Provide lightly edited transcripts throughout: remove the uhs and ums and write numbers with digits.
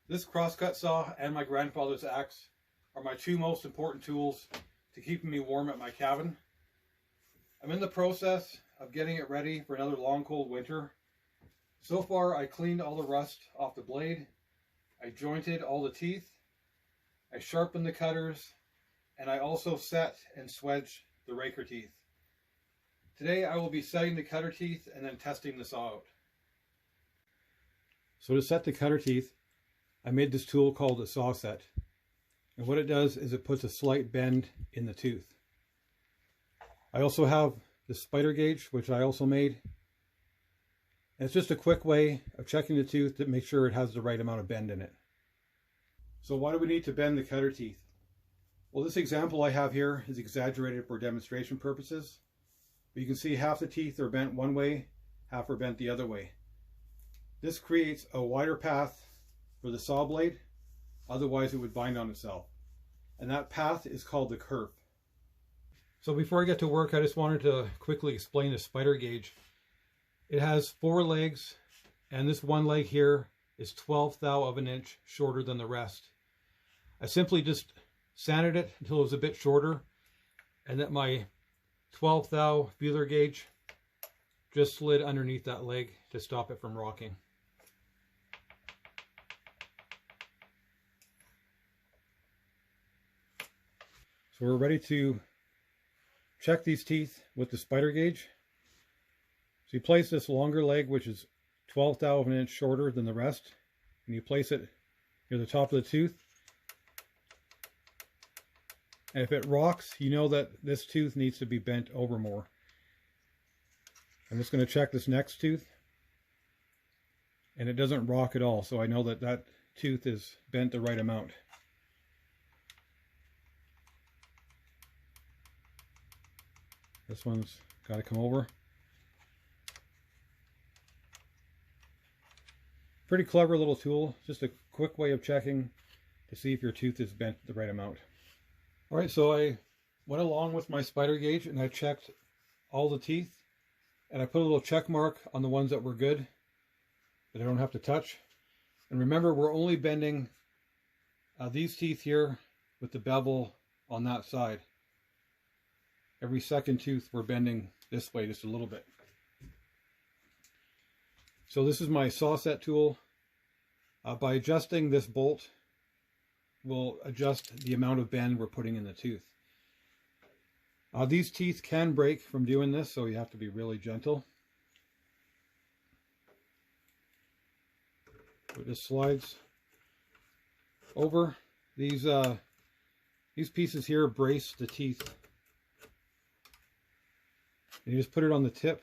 This crosscut saw and my grandfather's axe are my two most important tools to keeping me warm at my cabin. I'm in the process of getting it ready for another long cold winter. So far I cleaned all the rust off the blade, I jointed all the teeth, I sharpened the cutters, and I also set and swedged the raker teeth. Today I will be setting the cutter teeth and then testing the saw out. So to set the cutter teeth, I made this tool called a sawset. And what it does is it puts a slight bend in the tooth. I also have the spider gauge, which I also made. And it's just a quick way of checking the tooth to make sure it has the right amount of bend in it. So why do we need to bend the cutter teeth? Well, this example I have here is exaggerated for demonstration purposes. But you can see half the teeth are bent one way, half are bent the other way. This creates a wider path for the saw blade, otherwise it would bind on itself. And that path is called the kerf. So before I get to work, I just wanted to quickly explain the spider gauge. It has 4 legs, and this one leg here is 1/12 of an inch shorter than the rest. I simply just sanded it until it was a bit shorter, and that my 1/12 feeler gauge just slid underneath that leg to stop it from rocking. So we're ready to check these teeth with the spider gauge. So you place this longer leg, which is 1/12 of an inch shorter than the rest, and you place it near the top of the tooth. And if it rocks, you know that this tooth needs to be bent over more. I'm just going to check this next tooth, and it doesn't rock at all, so I know that that tooth is bent the right amount. This one's got to come over. Pretty clever little tool, just a quick way of checking to see if your tooth is bent the right amount. Alright, so I went along with my spider gauge and I checked all the teeth, and I put a little check mark on the ones that were good, that I don't have to touch. And remember, we're only bending these teeth here with the bevel on that side. Every second tooth we're bending this way just a little bit. So this is my saw set tool. By adjusting this bolt, we'll adjust the amount of bend we're putting in the tooth. These teeth can break from doing this, so you have to be really gentle. So it just slides over. These pieces here brace the teeth. And you just put it on the tip,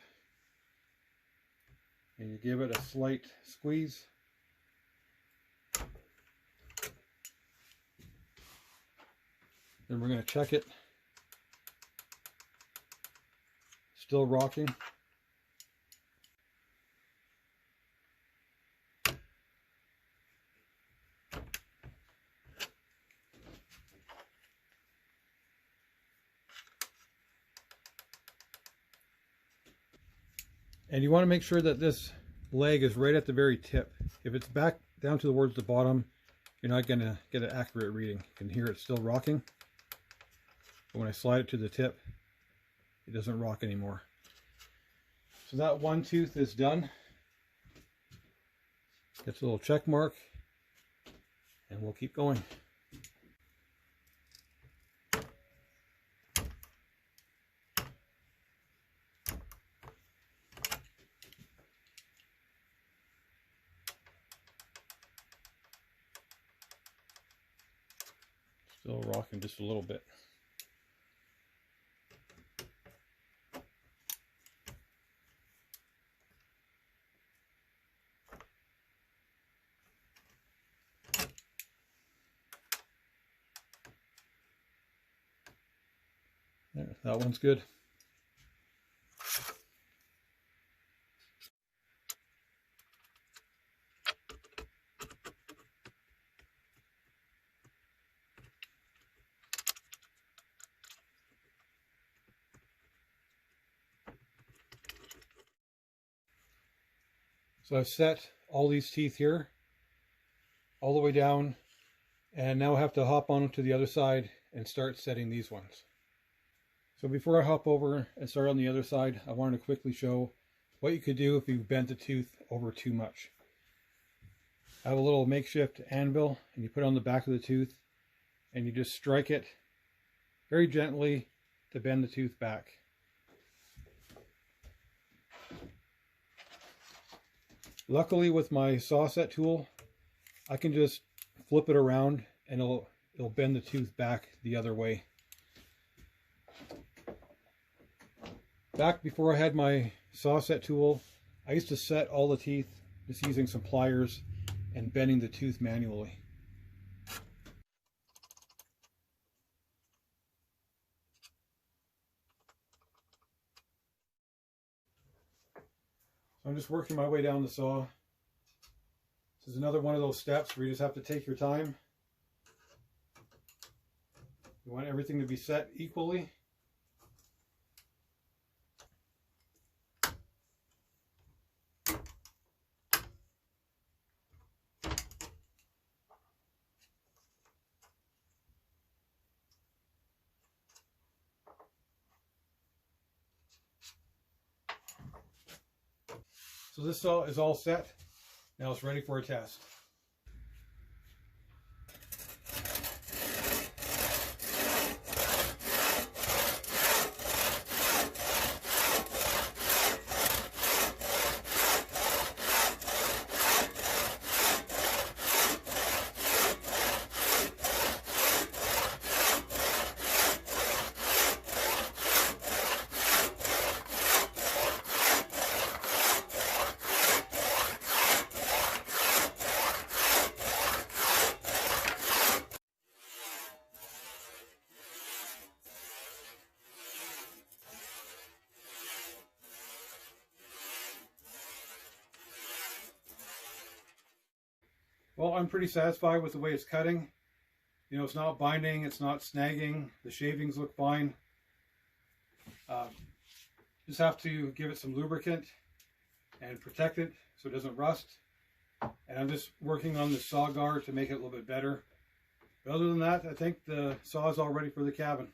and you give it a slight squeeze. Then we're going to check it. Still rocking. And you want to make sure that this leg is right at the very tip. If it's back down towards the bottom, you're not going to get an accurate reading. You can hear it still rocking. But when I slide it to the tip, it doesn't rock anymore. So that one tooth is done. Gets a little check mark, and we'll keep going. Still rocking just a little bit. There, that one's good. So I've set all these teeth here. all the way down, and now I have to hop on to the other side and start setting these ones. So before I hop over and start on the other side, I wanted to quickly show what you could do if you bent the tooth over too much. I have a little makeshift anvil, and you put it on the back of the tooth, and you just strike it very gently to bend the tooth back. Luckily with my sawset tool, I can just flip it around and it'll bend the tooth back the other way. Back before I had my sawset tool, I used to set all the teeth just using some pliers and bending the tooth manually. So I'm just working my way down the saw. This is another one of those steps where you just have to take your time. You want everything to be set equally. So this saw is all set. Now it's ready for a test. Well, I'm pretty satisfied with the way it's cutting. You know, it's not binding, it's not snagging, the shavings look fine. Just have to give it some lubricant and protect it so it doesn't rust. And I'm just working on the saw guard to make it a little bit better. But other than that, I think the saw is all ready for the cabin.